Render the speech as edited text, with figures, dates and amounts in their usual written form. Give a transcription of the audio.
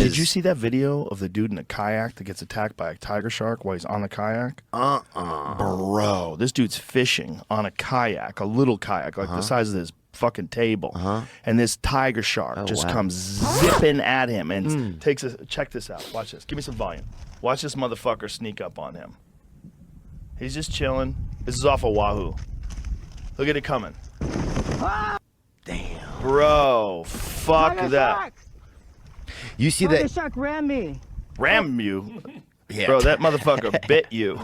Did you see that video of the dude in a kayak that gets attacked by a tiger shark while he's on the kayak? Bro, this dude's fishing on a kayak, a little kayak, like the size of this fucking table. And this tiger shark just comes zipping at him and takes a, check this out. Watch this. Give me some volume. Watch this motherfucker sneak up on him. He's just chilling. This is off of Wahoo. Look at it coming. Damn. Bro, fuck Tiger that. shark! You see Tiger that? shark ran me. Ram you. Yeah. Bro, that motherfucker bit you.